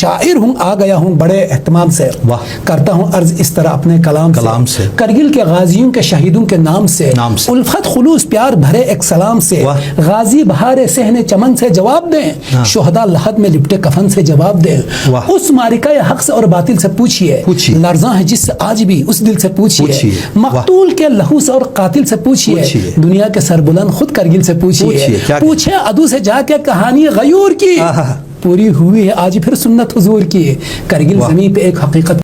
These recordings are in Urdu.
شاعر ہوں آ گیا ہوں بڑے اہتمام سے، کرتا ہوں عرض اس طرح اپنے کلام سے کرگل کے غازیوں کے شہیدوں کے نام سے الفت خلوص پیار بھرے ایک سلام سے غازی بہار صحن چمن سے جواب دیں، شہداء لحد میں لپٹے کفن سے جواب دیں، اس معرکہ حق سے اور باطل سے پوچھئے، لرزاں ہے جس سے آج بھی اس دل سے پوچھئے، مقتول کے لہو سے اور قاتل سے پوچھئے، دنیا کے سربلند خود کرگل سے پوچھئے عدو سے جا کے کہانی غیور کی پوری ہوئی ہے آج پھر سنت حضور کی، کرگل زمین پہ ایک حقیقت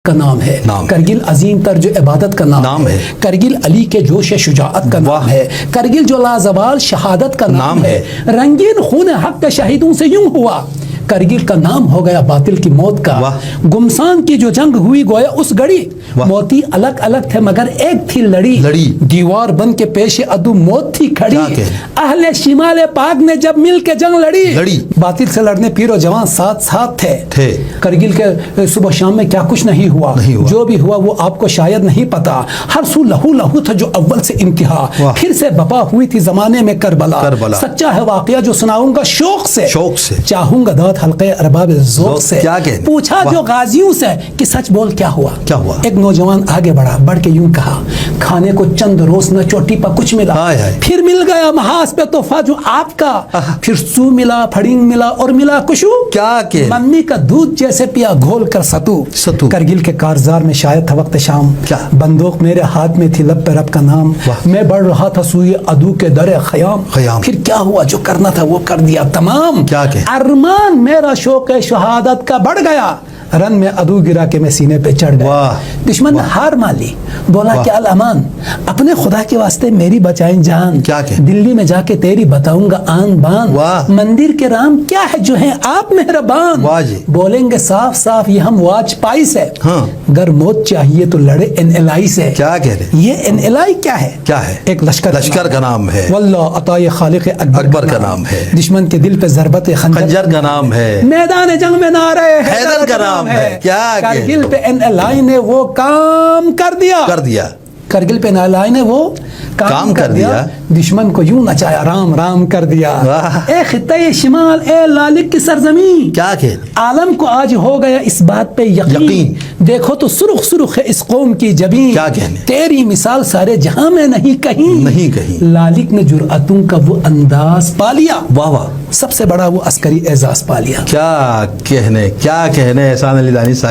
کا نام ہے، کرگل عظیم تر جو عبادت کا نام ہے، کرگل علی کے جوش شجاعت کا نام ہے، کرگل جو لازوال شہادت کا نام ہے، رنگین خون حق کے شہیدوں سے یوں ہوا، کرگل کا نام ہو گیا باطل کی موت کا، گمسان کی جو جنگ ہوئی گویا اس گڑی، موتی الگ الگ تھے مگر ایک تھی لڑی، دیوار بن کے پیش عدو موت تھی کھڑی، اہل شمال پاک نے جب مل کے جنگ لڑی، باطل سے لڑنے پیر و جوان ساتھ ساتھ تھے، کرگل کے صبح شام میں کیا کچھ نہیں ہوا، جو بھی ہوا وہ آپ کو شاید نہیں پتا، ہر سو لہو لہو تھا جو اول سے انتہا، پھر سے بپا ہوئی تھی زمانے میں کربلا، سچا ہے واقعہ جو سناؤں گا شوق سے، چاہوں گا داد حلقے ارباب ذوق سے، پوچھا جو غازیوں سے کہ سچ بول کیا ہوا، ایک نوجوان آگے بڑھا، بڑھ کے یوں کہا، کھانے کو چند روز نہ چوٹی پا کچھ ملا، پھر مل گیا محاذ پہ تحفہ جو آپ کا، پھر سو ملا پھڑنگ ملا اور ملا کشو، ممی کا دودھ جیسے پیا گھول کر ستو، کرگل کے کارزار میں شاید تھا وقت شام، بندوق میرے ہاتھ میں تھی لب پہ رب کا نام، میں بڑھ رہا تھا سوئی عدو کے در خیام، پھر کیا ہوا جو کرنا تھا وہ کر دیا تمام، ارمان میرا شوق شہادت کا بڑھ گیا، رن میں عدو گرا کے میں سینے پہ چڑھ گیا، دشمن نے ہار مان لی، بولا کیا الامان، اپنے خدا کے واسطے میری بچائیں جان، دلی میں جا کے تیری بتاؤں گا آن بان، مندر کے رام کیا ہے جو ہیں آپ مہربان، بولیں گے صاف صاف یہ ہم واج پائی سے، گر موت چاہیے تو لڑے NLI سے، یہ NLI کیا ہے، ایک لشکر کا نام ہے، واللہ عطائے خالق اکبر کا نام ہے، دشمن کے دل پہ ضربت خنجر کا نام ہے، میدان جنگ میں نعرہ حیدر کا نام ہے، کرگل پہ NLI نے وہ کام کر دیا، کرگل پہ NLI نے وہ کام کر دیا، دشمن کو یوں نچایا رام رام کر دیا، اے خطہ شمال اے لالک کی سرزمین، عالم کو آج ہو گیا اس بات پہ یقین، دیکھو تو سرخ سرخ ہے اس قوم کی جبین، تیری مثال سارے جہاں میں نہیں کہیں، لالک نے جرأتوں کا وہ انداز پا لیا، سب سے بڑا وہ عسکری اعزاز پا لیا، کیا کہنے احسان علی دانی صاحب۔